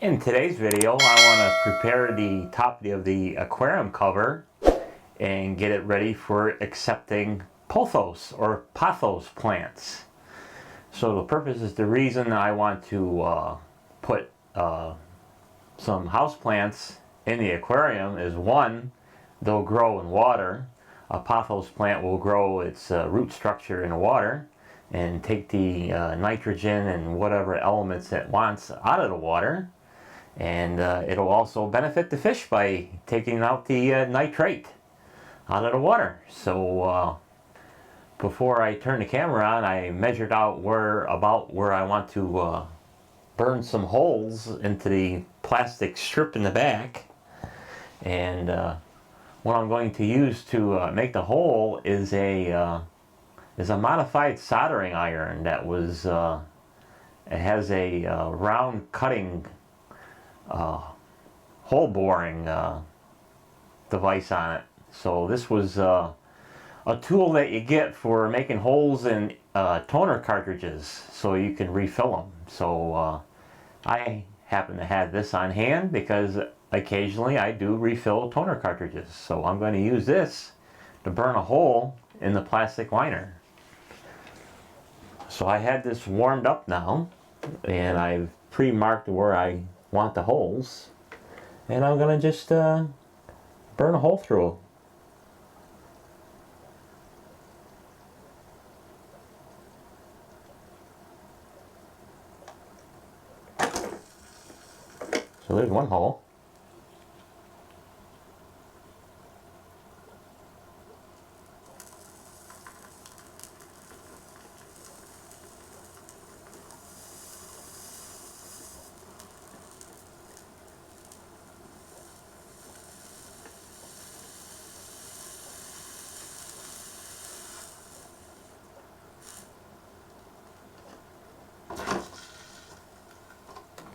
In today's video, I want to prepare the top of the aquarium cover and get it ready for accepting Pothos or Pothos plants. So the purpose is the reason I want to put some house plants in the aquarium is one, they'll grow in water. A Pothos plant will grow its root structure in water and take the nitrogen and whatever elements it wants out of the water. And it'll also benefit the fish by taking out the nitrate out of the water. So before I turned the camera on, I measured out where I want to burn some holes into the plastic strip in the back. And what I'm going to use to make the hole is a modified soldering iron that was it has a round cutting hole boring device on it. So this was a tool that you get for making holes in toner cartridges so you can refill them. So I happen to have this on hand because occasionally I do refill toner cartridges. So I'm going to use this to burn a hole in the plastic liner. So I had this warmed up now and I've pre-marked where I want the holes, and I'm gonna just burn a hole through. So there's one hole.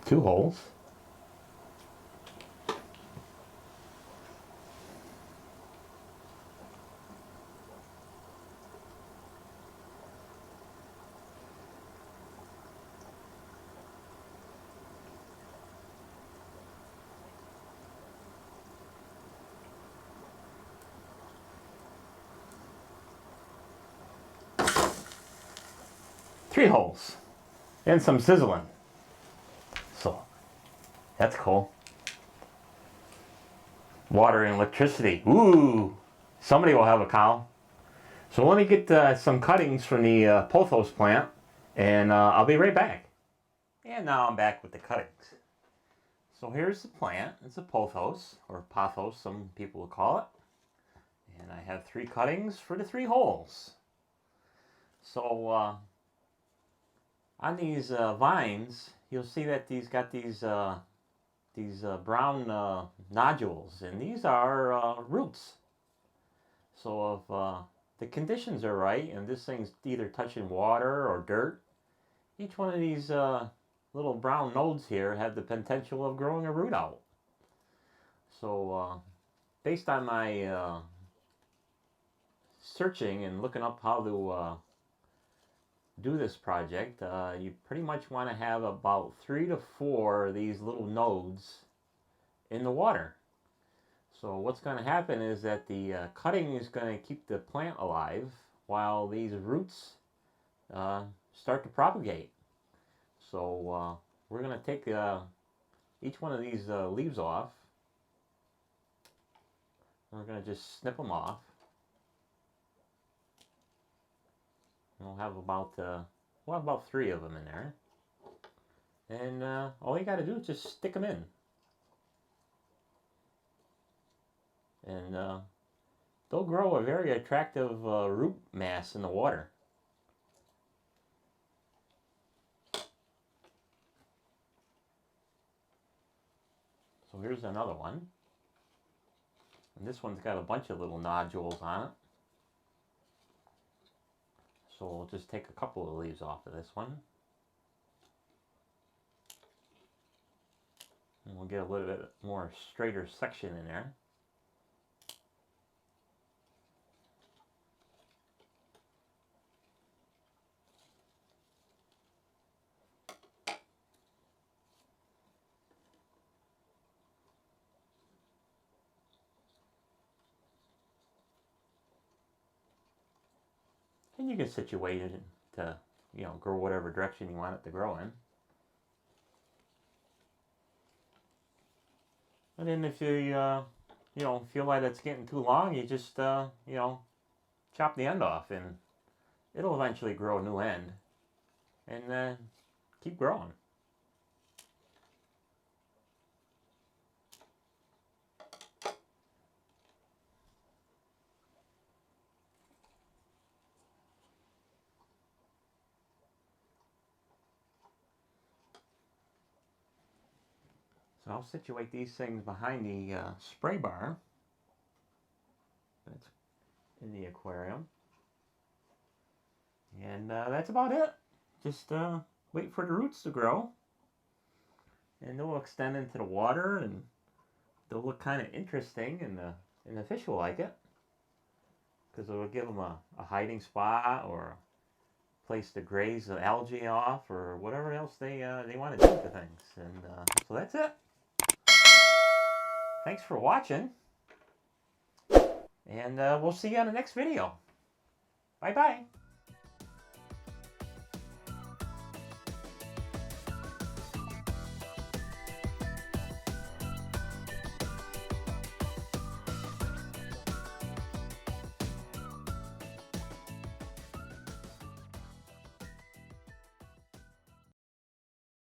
Two holes. Three holes. And some sizzling. So that's cool. Water and electricity. Ooh! Somebody will have a cow. So let me get some cuttings from the Pothos plant, and I'll be right back. And now I'm back with the cuttings. So here's the plant. It's a Pothos, or Pothos, some people will call it. And I have three cuttings for the three holes. So on these vines, you'll see that these got these brown nodules, and these are roots. So if the conditions are right, and this thing's either touching water or dirt, each one of these little brown nodes here have the potential of growing a root out. So based on my searching and looking up how to do this project, you pretty much want to have about 3 to 4 of these little nodes in the water. So what's going to happen is that the cutting is going to keep the plant alive while these roots start to propagate. So we're going to take each one of these leaves off. We're going to just snip them off. We'll have about 3 of them in there. And all you got to do is just stick them in. And they'll grow a very attractive root mass in the water. So here's another one. And this one's got a bunch of little nodules on it. So we'll just take a couple of leaves off of this one. And we'll get a little bit more straighter section in there. And you can situate it to, you know, grow whatever direction you want it to grow in. And then if you, you know, feel like it's getting too long, you just, you know, chop the end off and it'll eventually grow a new end and keep growing. So I'll situate these things behind the spray bar that's in the aquarium. And that's about it. Just wait for the roots to grow. And they'll extend into the water and they'll look kind of interesting and the fish will like it. Because it will give them a hiding spot or a place to graze the algae off or whatever else they want to do to things. And so that's it. Thanks for watching. And we'll see you on the next video. Bye-bye.